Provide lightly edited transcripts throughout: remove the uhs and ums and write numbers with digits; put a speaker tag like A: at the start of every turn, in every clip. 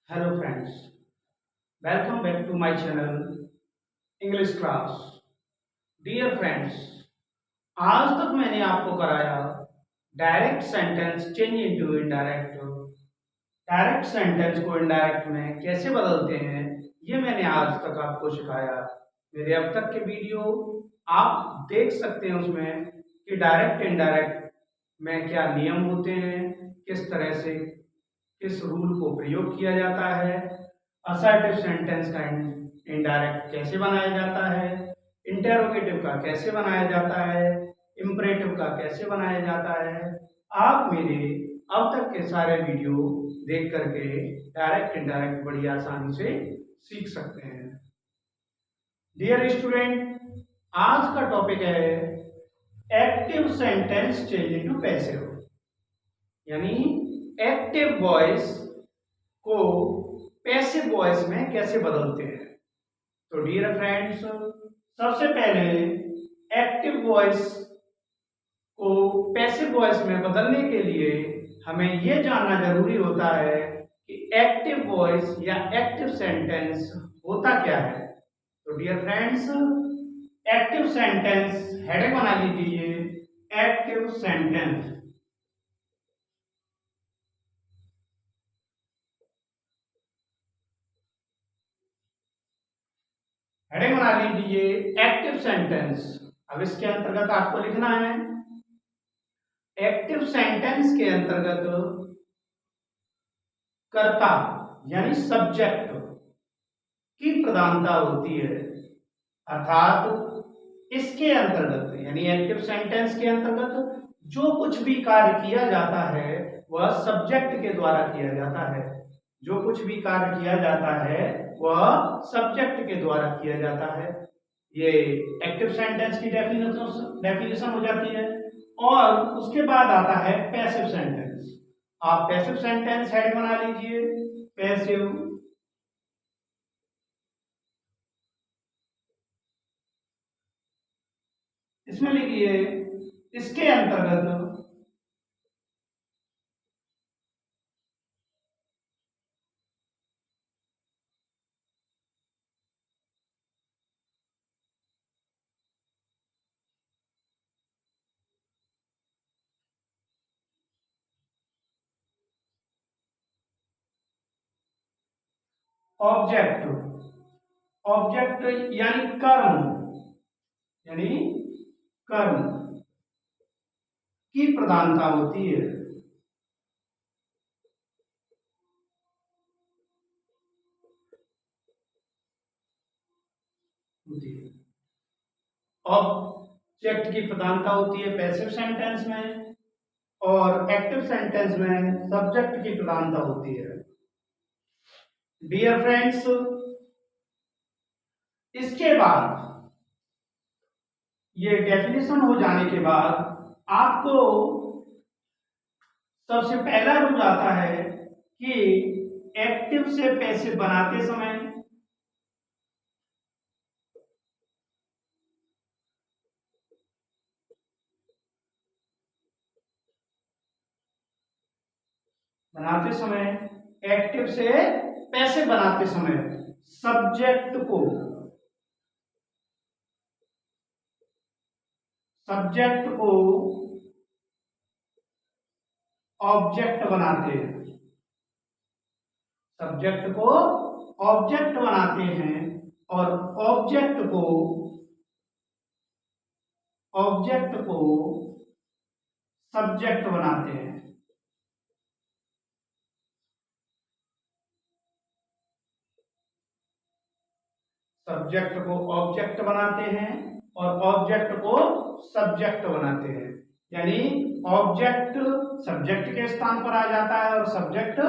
A: Hello friends, welcome back to my channel English class. Dear friends, आज तक मैंने आपको कराया direct sentence change into indirect. Direct sentence को इनडायरेक्ट में कैसे बदलते हैं ये मैंने आज तक आपको सिखाया। मेरे अब तक के वीडियो आप देख सकते हैं उसमें कि डायरेक्ट इनडायरेक्ट में क्या नियम होते हैं, किस तरह से किस रूल को प्रयोग किया जाता है, असर्टिव सेंटेंस का इनडायरेक्ट कैसे बनाया जाता है, इंटेरोगेटिव का कैसे बनाया जाता है, इम्परेटिव का कैसे बनाया जाता है। आप मेरे अब तक के सारे वीडियो देख करके डायरेक्ट इनडायरेक्ट बड़ी आसानी से सीख सकते हैं। डियर स्टूडेंट, आज का टॉपिक है active sentence change into passive, यानी एक्टिव वॉइस को पैसिव वॉइस में कैसे बदलते हैं। तो डियर फ्रेंड्स, सबसे पहले एक्टिव वॉइस को पैसिव वॉइस में बदलने के लिए हमें यह जानना जरूरी होता है कि एक्टिव वॉइस या एक्टिव सेंटेंस होता क्या है। तो dear friends, active sentence heading बना लीजिए, एक्टिव सेंटेंस। हेडिंग बना लीजिए एक्टिव सेंटेंस। अब इसके अंतर्गत आपको लिखना है, एक्टिव सेंटेंस के अंतर्गत कर्ता यानी सब्जेक्ट की प्रधानता होती है, अर्थात इसके अंतर्गत यानी एक्टिव सेंटेंस के अंतर्गत जो कुछ भी कार्य किया जाता है वह सब्जेक्ट के द्वारा किया जाता है। जो कुछ भी कार्य किया जाता है वह सब्जेक्ट के द्वारा किया जाता है। ये एक्टिव सेंटेंस की डेफिनेशन हो जाती है। और उसके बाद आता है पैसिव सेंटेंस। आप पैसिव सेंटेंस हेड बना लीजिए, पैसिव। इसमें लिखिए इसके अंतर्गत ऑब्जेक्ट, ऑब्जेक्ट यानी कर्म, यानी कर्म की प्रधानता होती है। ऑब्जेक्ट की प्रधानता होती है पैसिव सेंटेंस में, और एक्टिव सेंटेंस में सब्जेक्ट की प्रधानता होती है। डियर फ्रेंड्स, इसके बाद ये डेफिनेशन हो जाने के बाद आपको सबसे पहला रूल आता है कि एक्टिव से पैसिव बनाते समय एक्टिव से पैसिव बनाते समय सब्जेक्ट को ऑब्जेक्ट बनाते हैं, सब्जेक्ट को ऑब्जेक्ट बनाते हैं और ऑब्जेक्ट को सब्जेक्ट बनाते हैं। सब्जेक्ट को ऑब्जेक्ट बनाते हैं और ऑब्जेक्ट को सब्जेक्ट बनाते हैं, यानी ऑब्जेक्ट सब्जेक्ट के स्थान पर आ जाता है और सब्जेक्ट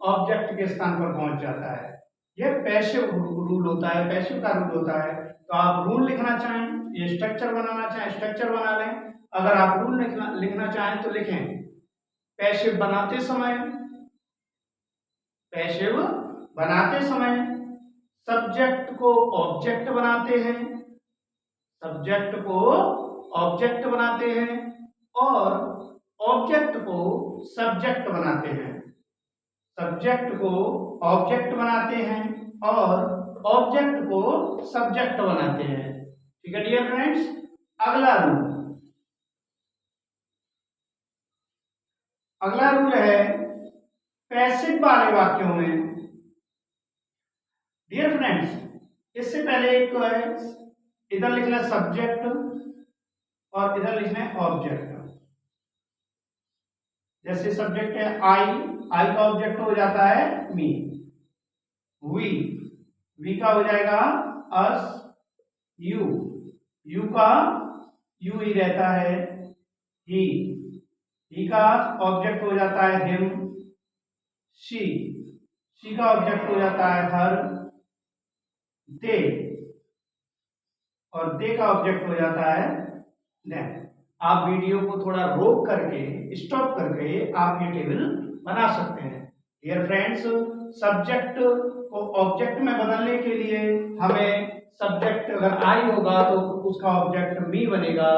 A: ऑब्जेक्ट के स्थान पर पहुंच जाता है। यह पैसिव रूल होता है, पैसिव का रूल होता है। तो आप रूल लिखना चाहें, ये स्ट्रक्चर बनाना चाहें स्ट्रक्चर बना लें। अगर आप रूल लिखना चाहें तो लिखें, पैसिव बनाते समय सब्जेक्ट को ऑब्जेक्ट बनाते हैं, सब्जेक्ट को ऑब्जेक्ट बनाते हैं और ऑब्जेक्ट को सब्जेक्ट बनाते हैं। सब्जेक्ट को ऑब्जेक्ट बनाते हैं और ऑब्जेक्ट को सब्जेक्ट बनाते हैं। ठीक है डियर फ्रेंड्स। अगला रूल है पैसिव वाले वाक्यों में। डियर फ्रेंड्स, इससे पहले एक तो है, इधर लिखना है सब्जेक्ट और इधर लिखना है ऑब्जेक्ट। जैसे सब्जेक्ट है आई, आई का ऑब्जेक्ट हो जाता है मी। वी, वी का हो जाएगा अस। यू, यू का यू ही रहता है ही का ऑब्जेक्ट हो जाता है हिम। शी का ऑब्जेक्ट हो जाता है हर। दे, और दे का ऑब्जेक्ट हो जाता है देम। आप वीडियो को थोड़ा रोक करके, स्टॉप करके आप ये टेबल बना सकते हैं। डियर फ्रेंड्स, सब्जेक्ट को ऑब्जेक्ट में बदलने के लिए हमें सब्जेक्ट अगर आई होगा तो उसका ऑब्जेक्ट मी बनेगा,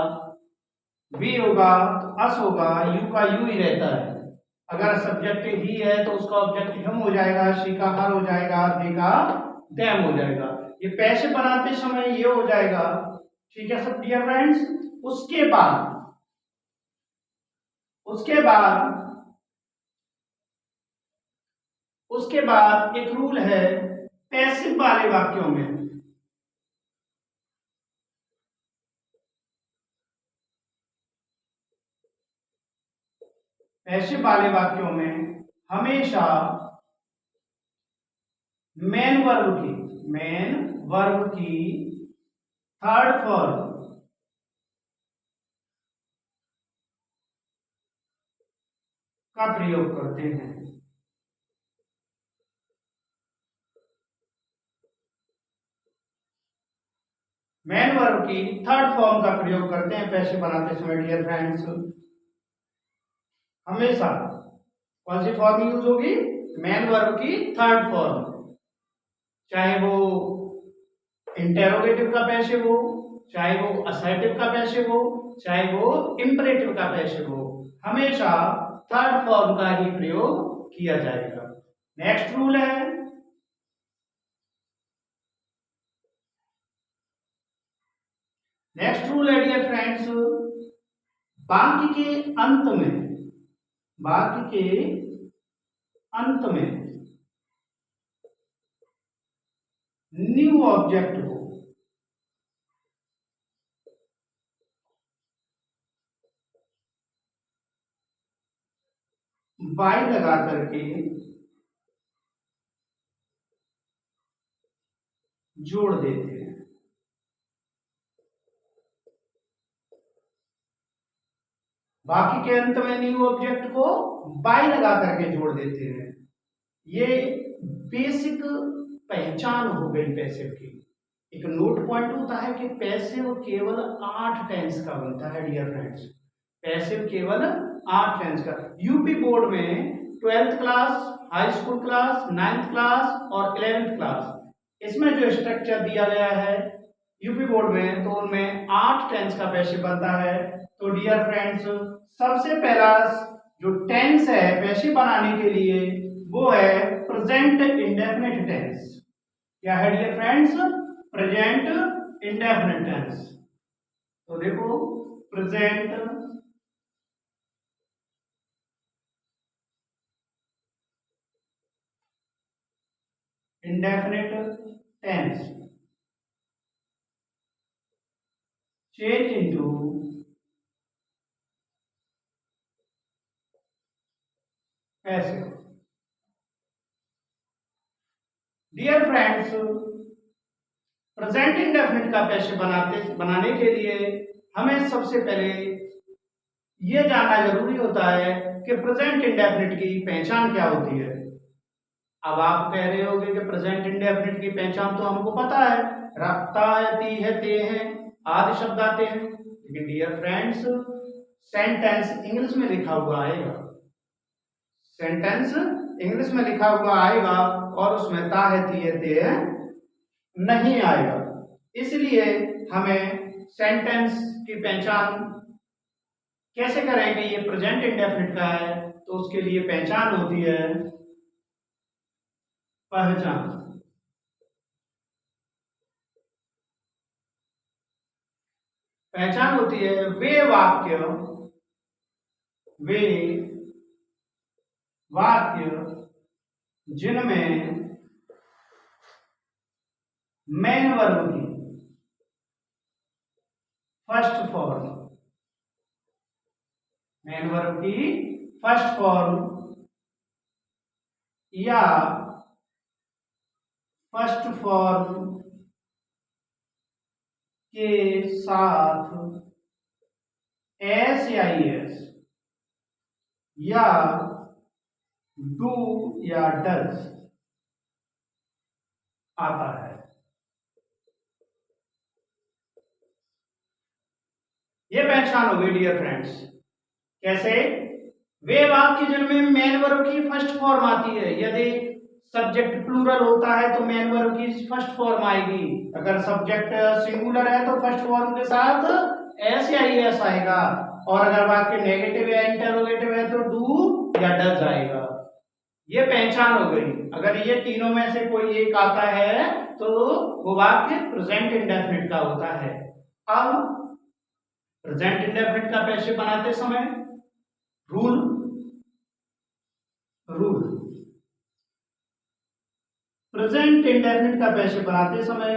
A: वी होगा तो अस होगा, यू का यू ही रहता है। अगर सब्जेक्ट ही है तो उसका ऑब्जेक्ट हम हो जाएगा, शी का हर हो जाएगा, दे का देम हो जाएगा। ये पैसे बनाते समय ये हो जाएगा। ठीक है सब डियर फ्रेंड्स। उसके बाद उसके बाद एक रूल है पैसिव वाले वाक्यों में। पैसिव वाले वाक्यों में हमेशा मेन वर्ब की थर्ड फॉर्म का प्रयोग करते हैं। मेन वर्ब की थर्ड फॉर्म का प्रयोग करते हैं पैसिव बनाते समय डियर फ्रेंड्स। हमेशा कौन सी फॉर्म यूज होगी? मेन वर्ब की थर्ड फॉर्म। चाहे वो इंटेरोगेटिव का पैसिव हो, चाहे वो असर्टिव का पैसिव हो, चाहे वो इंपरेटिव का पैसिव हो, हमेशा थर्ड फॉर्म का ही प्रयोग किया जाएगा। नेक्स्ट रूल है डियर फ्रेंड्स, वाक्य के अंत में न्यू ऑब्जेक्ट को बाय लगा करके जोड़ देते हैं। बाकी के अंत में न्यू ऑब्जेक्ट को बाय लगा करके जोड़ देते हैं। ये बेसिक पहचान हो गई पैसिव की। एक नोट पॉइंट होता है कि पैसिव केवल 8 टेंस का बनता है डियर फ्रेंड्स। पैसिव केवल 8 टेंस का। यूपी बोर्ड में 12th class, high school class, 9th class और 11th क्लास, इसमें जो स्ट्रक्चर दिया गया है यूपी बोर्ड में, तो उनमें 8 टेंस का पैसिव बनता है। तो डियर फ्रेंड्स, सबसे पहला जो टेंस है पैसिव बनाने के लिए वो है प्रेजेंट इंडेफिनिट टेंस। क्या है dear friends? Present indefinite tense. तो देखो, present indefinite tense change into passive. Dear friends, present indefinite का पैसिव बनाने के लिए हमें सबसे पहले यह जानना जरूरी होता है कि प्रेजेंट इंडेफिनिट की पहचान क्या होती है। अब आप कह रहे होगे कि प्रेजेंट इंडेफिनिट की पहचान तो हमको पता है, रखता है, ती है, ते हैं, आदि शब्द आते हैं। लेकिन डियर फ्रेंड्स, सेंटेंस इंग्लिश में लिखा हुआ आएगा, सेंटेंस इंग्लिश में लिखा हुआ आएगा और उसमें ता है, ती है, ते है नहीं आएगा। इसलिए हमें सेंटेंस की पहचान कैसे करें कि ये प्रेजेंट इंडेफिनिट का है, तो उसके लिए पहचान होती है पहचान। पहचान होती है वे वाक्य जिनमें मेन वर्ब की फर्स्ट फॉर्म या फर्स्ट फॉर्म के साथ एस या एस या डू या डज आता है। ये पहचान हो गई डियर फ्रेंड्स। कैसे? वे वाक्य जिनमें मेन वर्ब की फर्स्ट फॉर्म आती है। यदि सब्जेक्ट प्लूरल होता है तो मेन वर्ब की फर्स्ट फॉर्म आएगी। अगर सब्जेक्ट सिंगुलर है तो फर्स्ट फॉर्म के साथ एस या एस आएगा। और अगर वाक्य नेगेटिव या इंटरोगेटिव है तो डू या डज आएगा। ये पहचान हो गई। अगर ये तीनों में से कोई एक आता है तो वो वाक्य प्रेजेंट इंडेफिनिट का होता है। अब प्रेजेंट इंडेफिनिट का पैसिव बनाते समय रूल प्रेजेंट इंडेफिनिट का पैसिव बनाते समय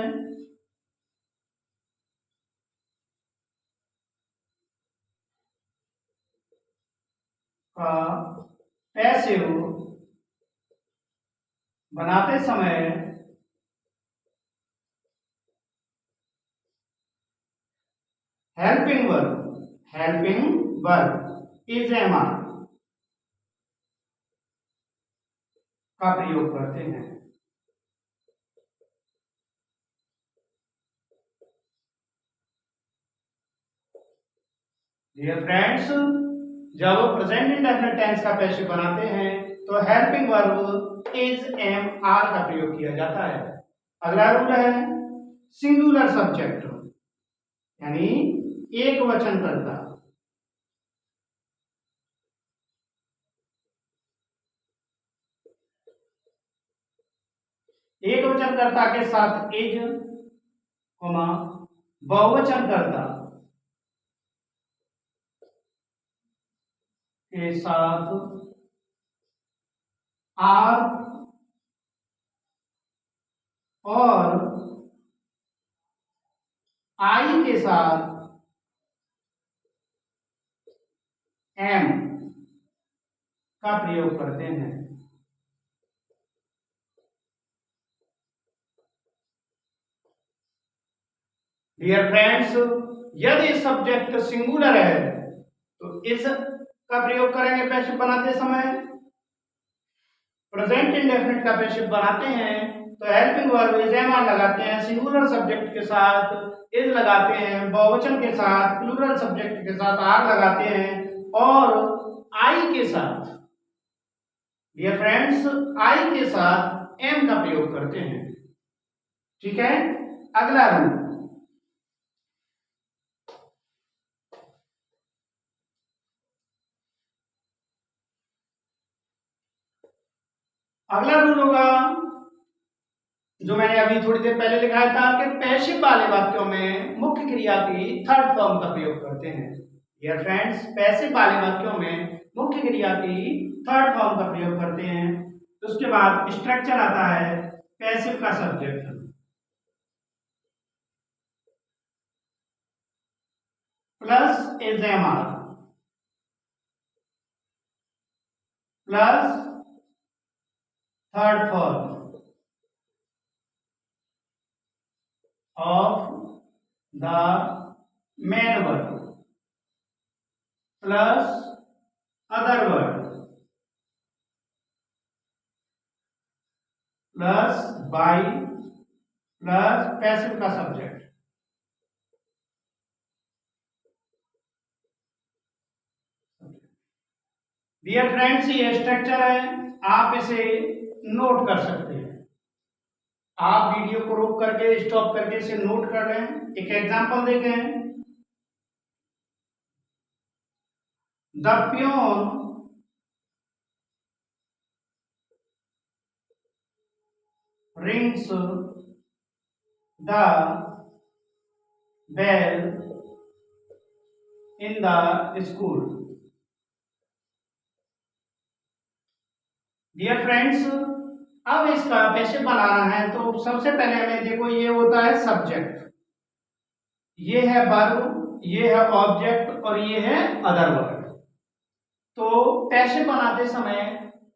A: का पैसिव बनाते समय हेल्पिंग वर्ब इज एमआर का प्रयोग करते हैं। डियर फ्रेंड्स, जब प्रेजेंट इंडेफिनिट टेंस का पैसिव बनाते हैं तो helping verb is am are का प्रयोग किया जाता है। अगला रूल है सिंगुलर सब्जेक्ट यानी एक वचन कर्ता। एक वचन कर्ता के साथ इज, बहुवचन कर्ता के साथ आर और आई के साथ एम का प्रयोग करते हैं। डियर फ्रेंड्स, यदि सब्जेक्ट सिंगुलर है तो इस का प्रयोग करेंगे पैसिव बनाते समय। प्रेजेंट इंडेफिनिट का पैसिव बनाते हैं तो helping verb is am are लगाते हैं। सिंगुलर सब्जेक्ट के साथ इज लगाते हैं। बहुवचन के साथ प्लूरल सब्जेक्ट के साथ आर लगाते हैं और आई के साथ, डियर फ्रेंड्स, आई के साथ एम का प्रयोग करते हैं। ठीक है। अगला रूल होगा जो मैंने अभी थोड़ी देर पहले लिखाया था कि पैसिव वाले वाक्यों में मुख्य क्रिया की थर्ड फॉर्म का प्रयोग करते हैं। डियर फ्रेंड्स, पैसिव वाले वाक्यों में मुख्य क्रिया की थर्ड फॉर्म का प्रयोग करते हैं। तो उसके बाद स्ट्रक्चर आता है पैसिव का subject plus is am are plus third form of the main word plus other word plus by plus passive का सब्जेक्ट। डियर फ्रेंड्स, ये स्ट्रक्चर है, आप इसे नोट कर सकते हैं। आप वीडियो को रोक करके स्टॉप करके इसे नोट कर लें। एक एग्जांपल देखें। The peon, rings the bell in the school. Dear friends, अब इसका पैसे बनाना है तो सबसे पहले हमें देखो ये होता है सब्जेक्ट, ये है वर्ब, ये है ऑब्जेक्ट और ये है अदर वर्ड। तो पैसे बनाते समय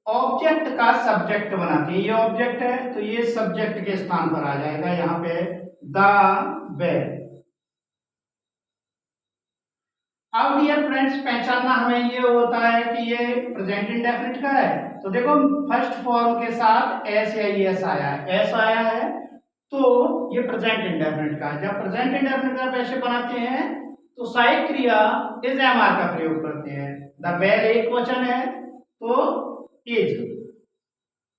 A: ऑब्जेक्ट का सब्जेक्ट बनाते हैं, ये ऑब्जेक्ट है तो ये सब्जेक्ट के स्थान पर आ जाएगा यहाँ पे द बेल। अब डियर फ्रेंड्स पहचानना हमें ये होता है कि ये प्रेजेंट इंडेफिनिट का है, तो देखो फर्स्ट फॉर्म के साथ एस या एस आया है, एस आया है तो ये प्रेजेंट इंडेफिनिट का है। जब प्रेजेंट इंडेफिनिट का पैसे बनाते हैं तो सहायक क्रिया इज एम आर का प्रयोग करते हैं। द बेल एक वचन है तो इज,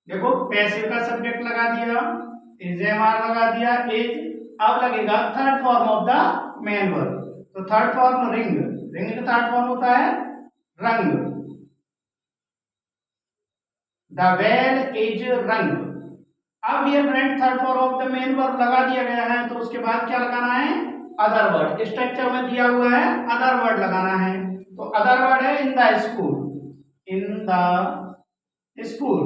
A: देखो पैसिव का सब्जेक्ट लगा दिया, इज एम आर लगा दिया, इज। अब लगेगा third form of the main verb, तो थर्ड फॉर्म रिंग, रिंग का थर्ड फॉर्म होता है रंग, द बेल इज रंग। अब ये friend third form of the main verb लगा दिया गया है तो उसके बाद क्या लगाना है, अदर वर्ड। स्ट्रक्चर में दिया हुआ है अदर वर्ड लगाना है, तो अदर वर्ड है in the school, in the school.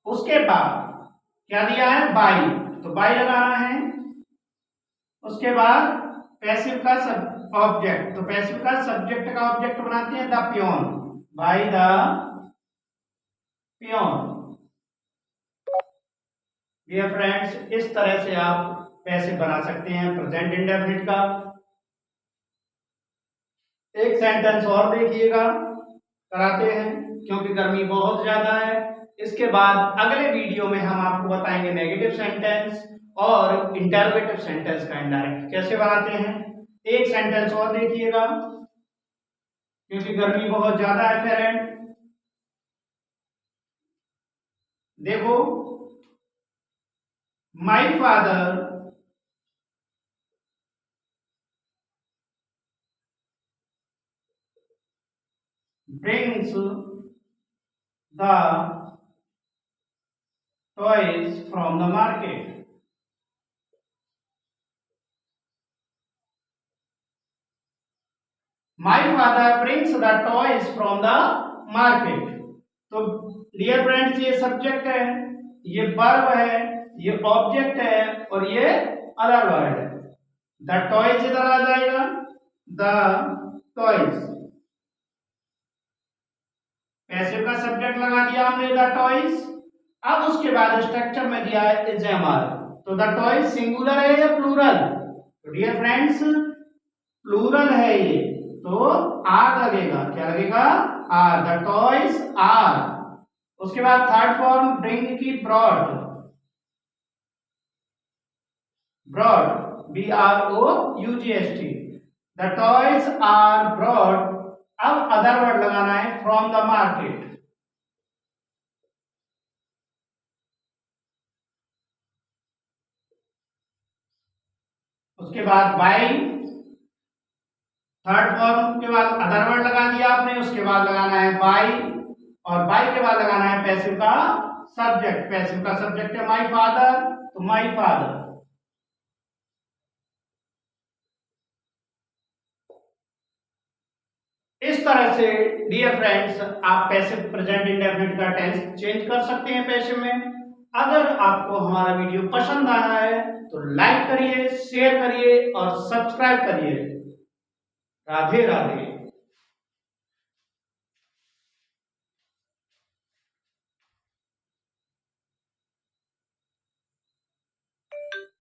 A: उसके बाद क्या दिया है, बाई, तो बाई लगाना है। उसके बाद पैसिव का सब ऑब्जेक्ट, तो पैसिव का सब्जेक्ट का ऑब्जेक्ट बनाते हैं the peon, by the peon. Dear friends, इस तरह से आप पैसे बना सकते हैं प्रेजेंट इंडेफिनिट का। एक सेंटेंस और देखिएगा, कराते हैं क्योंकि गर्मी बहुत ज्यादा है। इसके बाद अगले वीडियो में हम आपको बताएंगे नेगेटिव सेंटेंस और इंटरोगेटिव सेंटेंस का इनडायरेक्ट कैसे बनाते हैं। एक सेंटेंस और देखिएगा क्योंकि गर्मी बहुत ज्यादा है फ्रेंड। देखो, my father brings the toys from the market. My father brings the toys from the market. तो डियर फ्रेंड्स ये सब्जेक्ट है, ये वर्ब है, ये ऑब्जेक्ट है और ये अदर वर्ड है। द टॉयज इधर आ जाएगा, द टॉयज, पैसिव का सब्जेक्ट लगा दिया हमने द टॉयज। अब उसके बाद स्ट्रक्चर में दिया है इज एम आर, तो द टॉयज सिंगुलर है या प्लूरल, तो डियर फ्रेंड्स प्लूरल है ये तो आर लगेगा, क्या लगेगा, आर, द टॉयज आर। उसके बाद थर्ड फॉर्म ब्रिंग की brought, brought B R O U G H T, the toys are brought. अब अदर वर्ड लगाना है फ्रॉम द मार्केट, उसके बाद बाई, थर्ड फॉर्म के बाद अदर वर्ड लगा दिया आपने, उसके बाद लगाना है बाई और बाई के बाद लगाना है पैसिव का सब्जेक्ट। पैसिव का सब्जेक्ट है माय फादर, तो माय फादर। इस तरह से डियर फ्रेंड्स आप पैसिव प्रेजेंट इंडेफिनिट का टेंस चेंज कर सकते हैं पैसिव में। अगर आपको हमारा वीडियो पसंद आया है तो लाइक करिए, शेयर करिए और सब्सक्राइब करिए। राधे राधे।